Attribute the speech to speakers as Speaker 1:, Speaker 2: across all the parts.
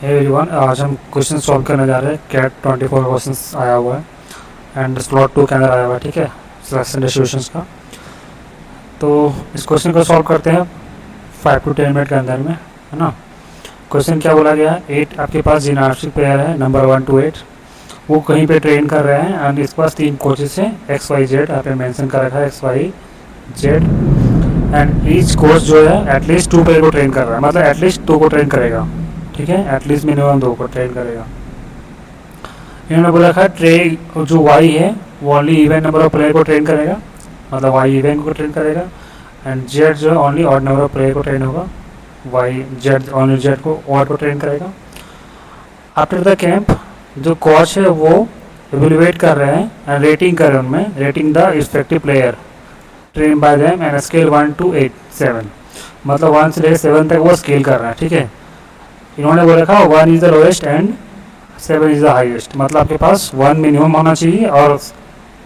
Speaker 1: Hey everyone, आज हम question solve करने जा रहे हैं। कैट 24 क्वेश्चंस आया हुआ है एंड स्लॉट 2 के अंदर आया हुआ है। ठीक है, सिलेक्शन डिस्ट्रीब्यूशंस का। तो इस क्वेश्चन को सॉल्व करते हैं 5 to 10 मिनट के अंदर में, है ना। क्वेश्चन क्या बोला गया है, 8 आपके पास जिम्नास्टिक प्लेयर है नंबर 1 to 8, वो कहीं पे ट्रेन कर रहे हैं एंड इसके पास 3 कोचेस हैं XYZ, यहाँ पे मेंशन कर रखा है XYZ, एंड ईच कोच जो है एटलीस्ट 2 प्लेयर को ट्रेन कर रहा है, मतलब एटलीस्ट 2 को ट्रेन करेगा। ठीक है, एटलीस्ट मिनिमम 2 को ट्रेन करेगा। इन्होंने बोला था जो वाई है वो only even number of player को ट्रेन करेगा, मतलब वाई इवन को ट्रेन करेगा, एंड जेड जो है only odd number of player को ट्रेन होगा, वाई जेड ओनली जेड को ऑड को ट्रेन करेगा। आफ्टर द कैंप जो कोच है वो एवेलुएट कर रहे हैं एंड रेटिंग कर रहे हैं उनमें, rating the respective player train bye them and scale 1 to 7, मतलब 1 से लेकर 7 तक वो स्केल कर रहा है। ठीक है, इन्होंने बोला था 1 is the lowest and 7 is the highest, मतलब आपके पास 1 मिनिमम होना चाहिए और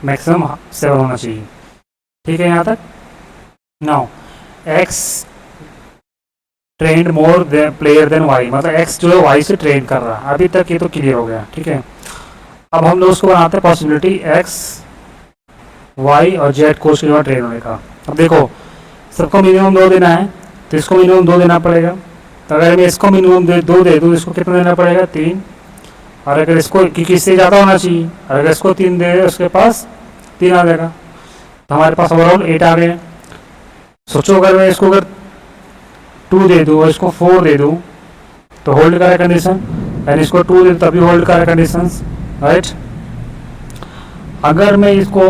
Speaker 1: मैक्सिमम 7 होना चाहिए। ठीक है, यहाँ तक। नाउ एक्स ट्रेंड मोर प्लेयर देन वाई, मतलब एक्स जो है वाई से ट्रेन कर रहा है। अभी तक ये तो क्लियर हो गया। ठीक है, अब हम लोग उसको बनाते हैं पॉसिबिलिटी एक्स वाई और जेड कोच के ट्रेन होने का। अब देखो, सबको मिनिमम 2 देना है तो इसको मिनिमम 2 देना पड़ेगा। तो अगर मैं इसको मिनिमम 2 दे दूँ, इसको कितना देना पड़ेगा 3, और अगर इसको क्योंकि इससे ज़्यादा होना चाहिए, और अगर इसको 3 दे उसके पास 3 आ जाएगा, तो हमारे पास ओवरऑल 8 आ गए। सोचो अगर मैं इसको अगर 2 दे दूँ और इसको 4 दे दूँ तो होल्ड करें कंडीशन, एंड इसको 2 दे तभी होल्ड करें कंडीशन, राइट। अगर मैं इसको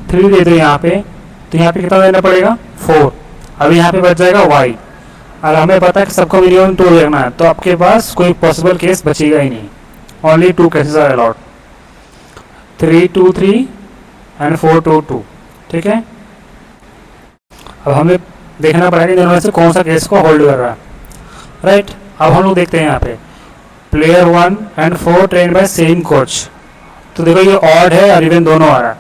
Speaker 1: 3 दे दूँ यहाँ पे, तो यहाँ पे कितना देना पड़ेगा 4, अभी यहाँ पे बच जाएगा वाई, और हमें पता है कि सबको मिनिमम 2 देखना है, तो आपके पास कोई पॉसिबल केस बचेगा ही नहीं। Only 2 cases are allowed, 3 to 3 and 4 to 2। ठीक है, अब हमें देखना पड़ेगा कि दोनों में से कौन सा केस को होल्ड कर रहा है, राइट। अब हम लोग देखते हैं यहाँ पे player 1 and 4 train by same coach. तो देखो ये ऑड है और इवन दोनों आ रहा है,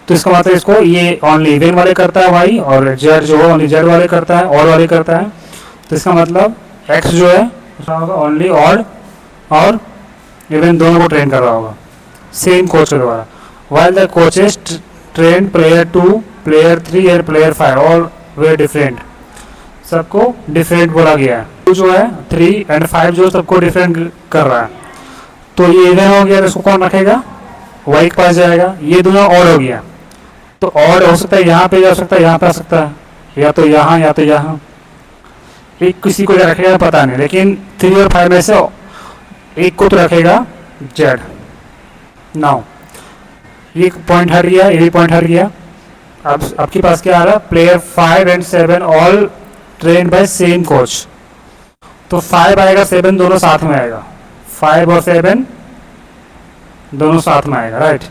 Speaker 1: तो इसका मतलब इसको ये ओनली इवन वाले करता है वाई, और जेड जो है ओनली जेड वाले करता है, ऑड वाले करता है। तो इसका मतलब एक्स जो है उसका होगा ओनली ऑड और इवन दोनों को ट्रेन कर रहा होगा सेम कोच के द्वारा। While the coaches train player 2, player 3 और प्लेयर 5 ऑल वे डिफरेंट, सबको डिफरेंट बोला गया है। 2 जो है 3 and 5 जो सबको डिफरेंट कर रहा है, तो ये इवन हो गया, तो इसको कौन रखेगा, वाई के पास जाएगा। ये दोनों ऑड हो गया, तो ऑड हो सकता है यहाँ पे जा सकता है, यहाँ पे आ सकता है, या तो यहाँ या तो यहाँ, एक किसी को रखेगा पता नहीं, लेकिन 3 और 5 में से एक को तो रखेगा जेड। नाउ ये पॉइंट हट गया, ये पॉइंट हट गया। अब आपके पास क्या आ रहा है, player 5 and 7 all train by same coach, तो 5 आएगा 7 दोनों साथ में आएगा, 5 और 7 दोनों साथ में आएगा, राइट।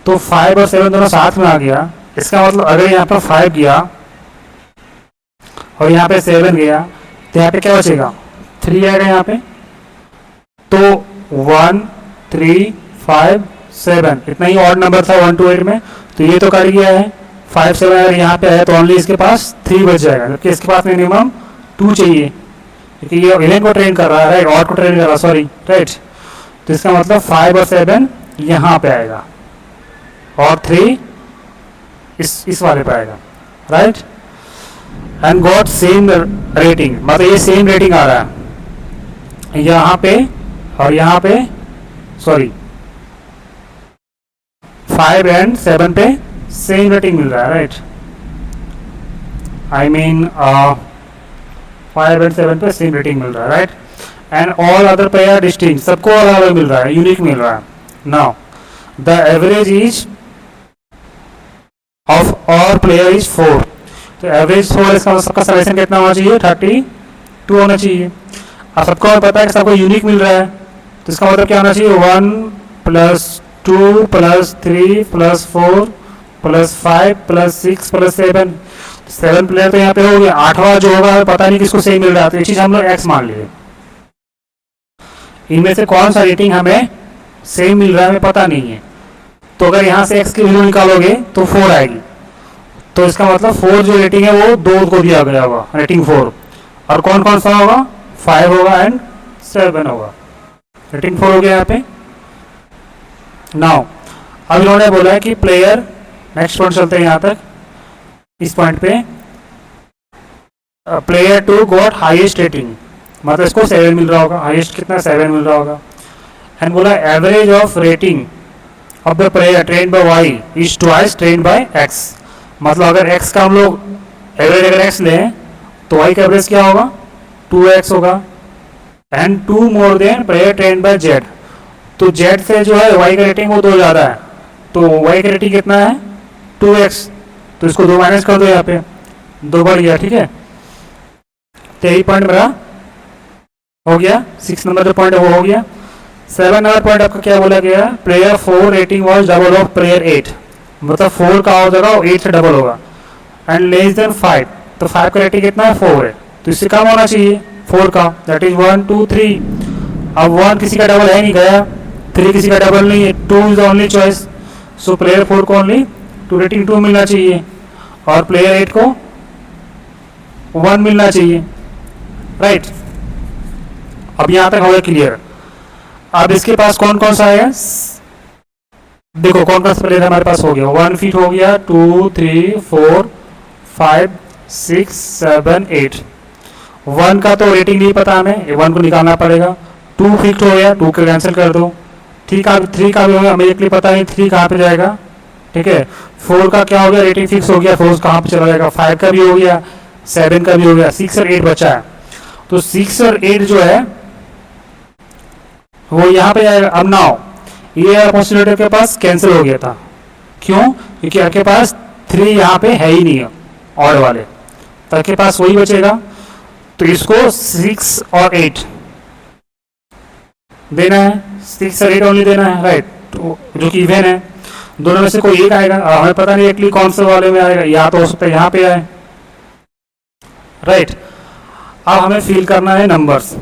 Speaker 1: तो 5 और 7 दोनों साथ में आ गया, इसका मतलब अगर यहाँ पर 5 गया और यहाँ पे 7 गया, तो यहाँ पे क्या बचेगा 3 आएगा यहाँ पे। तो 1 3 5 7 इतना ही ऑड नंबर था 1 to 8 में, तो ये तो कर गया है। 5 7 अगर यहाँ पे आया तो ओनली इसके पास 3 बच जाएगा, जबकि इसके पास मिनिमम 2 चाहिए, क्योंकि ये इवन को ट्रेन कर रहा है, राइट, ऑड को ट्रेन कर रहा है, सॉरी, राइट। तो इसका मतलब 5 और 7 यहाँ पे आएगा और 3 इस वाले पे आएगा, right. And got same rating, मतलब ये सेम रेटिंग आ रहा है यहाँ पे और यहाँ पे, सॉरी 5 and 7 पे सेम रेटिंग मिल रहा है, राइट। आई मीन 5 and 7 पे सेम रेटिंग मिल रहा है, right. And all other player distinct, सबको अलग अलग मिल रहा है, यूनिक मिल रहा है। Now the average is of all player is 4, तो एवरेज 4, इसका सबका सलेक्शन कितना होना चाहिए 32 होना चाहिए। अब सबको पता है कि सबको यूनिक मिल रहा है, तो इसका मतलब क्या होना चाहिए 1 + 2 + 3 + 4 + 5 + 6 + 7 प्लेयर तो यहाँ पे हो गया। 8वां जो होगा पता नहीं किसको सही मिल रहा है, तो ये चीज हम लोग एक्स मान लिए। इनमें से कौन सा रेटिंग हमें सेम मिल रहा है हमें पता नहीं है, तो अगर यहाँ से एक्स की वैल्यू निकालोगे तो 4 आएगी, तो इसका मतलब 4 जो रेटिंग है वो 2 को दिया गया होगा रेटिंग 4, और कौन कौन सा होगा 5 होगा एंड 7 होगा। रेटिंग 4 हो गया यहाँ पे। नाउ अब इन्होंने बोला है कि प्लेयर, नेक्स्ट पॉइंट चलते हैं यहाँ तक, इस पॉइंट पे प्लेयर 2 गॉट हाईएस्ट रेटिंग, मतलब इसको 7 मिल रहा होगा, हाईएस्ट कितना 7 मिल रहा होगा। एंड बोला average of rating of the player train by Y is twice train by X, मतलब अगर एक्स का हम लोग एवरेज अगर एक्स लें तो वाई का एवरेज क्या होगा 2x होगा। And 2 more than player train by Z, तो जेड से जो है वाई का रेटिंग वो 2 ज़्यादा है, तो वाई का रेटिंग कितना है 2x, तो इसको 2 माइनस कर दो, यहाँ पे 2 बढ़ गया। ठीक है, तो यही पॉइंट मेरा हो गया। 6 नंबर जो पॉइंट है वो हो गया। 7 नंबर पॉइंट आपका क्या बोला गया, player 4 rating was double of player 8, मतलब 4 का हो जाएगा 8 से डबल होगा। एंड लेस देन 5, तो 5 का रेटिंग कितना है 4 है, तो इससे कम होना चाहिए 4 का, दैट इज 1 2 3। अब 1 किसी का डबल है नहीं, गया। 3 किसी का डबल नहीं है, 2 is the only choice, so player 4 को ओनली 2 रेटिंग 2 मिलना चाहिए और प्लेयर 8 को 1 मिलना चाहिए, राइट। अब यहां तक हो गया क्लियर। अब इसके पास कौन कौन सा है, देखो कौन कौन सा प्लेयर हमारे पास हो गया। 1 फीट हो गया, 2 3 4 5 6 7 8। 1 का तो रेटिंग नहीं पता हमें, 1 को निकालना पड़ेगा। 2 फीट हो गया, 2 को कैंसिल कर दो। 3 का भी हो गया, हमें एक पता नहीं 3 कहाँ पे जाएगा। ठीक है, 4 का क्या हो गया, रेटिंग फिक्स हो गया, 4 कहाँ पे चला जाएगा। 5 का भी हो गया, 7 का भी हो गया, 6 और 8 बचा है, तो 6 और 8 जो है वो यहाँ पे जाएगा। अब नाउ ये अपॉर्चुनिटी के पास कैंसिल हो गया था, क्यों, क्योंकि आपके पास 3 यहाँ पे है ही नहीं है ऑड वाले, तो आपके पास वही बचेगा। तो इसको 6 और 8 देना है, 6 और 8 ओनली देना है, राइट, तो जो कि इवन है, दोनों में से कोई एक आएगा। हमें पता नहीं एक्चुअली कौन से वाले में आएगा, या तो हो सकता है यहाँ पे आए, राइट। अब हमें फिल करना है नंबर्स।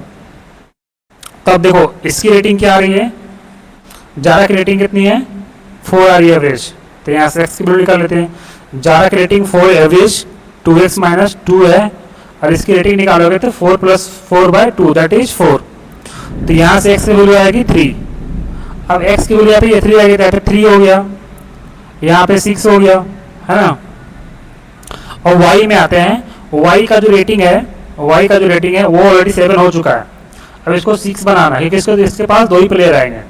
Speaker 1: तब देखो इसकी रेटिंग क्या आ रही है, जारा की रेटिंग कितनी है 4 आ रही है एवरेज, तो यहाँ से एक्स की वैल्यू निकाल लेते हैं। जारा की रेटिंग 4 एवरेज 2x माइनस 2 है, और इसकी रेटिंग निकालोगे तो 4 प्लस 4 बाय 2 दैट इज 4, तो यहाँ से x की वैल्यू आएगी 3। अब x की वैल्यू यहाँ पे 3 आएगी, तो यहाँ पे 3 हो गया, यहाँ पे 6 हो गया, है ना। और y में आते हैं, y का जो रेटिंग है वो ऑलरेडी 7 हो चुका है। अब इसको 6 बनाना है, क्योंकि इसके पास 2 ही प्लेयर आएंगे,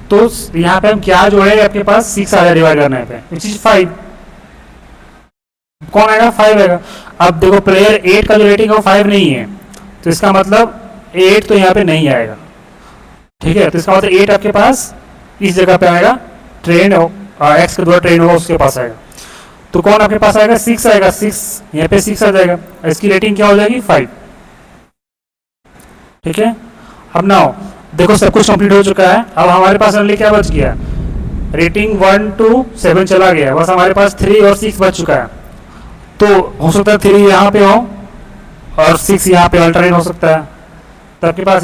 Speaker 1: तो यहाँ पे हम क्या जोड़ेंगे, आपके पास 6 आ जाए डिवाइड करने पे, विच इज 5। कौन आएगा 5 आएगा। अब देखो प्लेयर 8 का जो रेटिंग है वो 5 नहीं है, तो इसका मतलब 8 तो यहाँ पे नहीं आएगा। ठीक है, तो इसका मतलब 8 आपके पास इस जगह पे आएगा, ट्रेन एक्स के द्वारा ट्रेन होगा उसके पास आएगा। तो कौन आपके पास आएगा 6 आएगा, 6 यहाँ पे 6 आ जाएगा, इसकी रेटिंग क्या हो जाएगी 5। ठीक है, अब नाउ देखो सब कुछ कंप्लीट हो चुका है। अब हमारे पास ओनली क्या बच गया, रेटिंग 1 to 7 चला गया, बस हमारे पास 3 और 6 बच चुका है। तो हो सकता है 3 यहाँ पे हो और 6 यहाँ पे अल्टरनेट हो सकता है, तो आपके पास यहाँ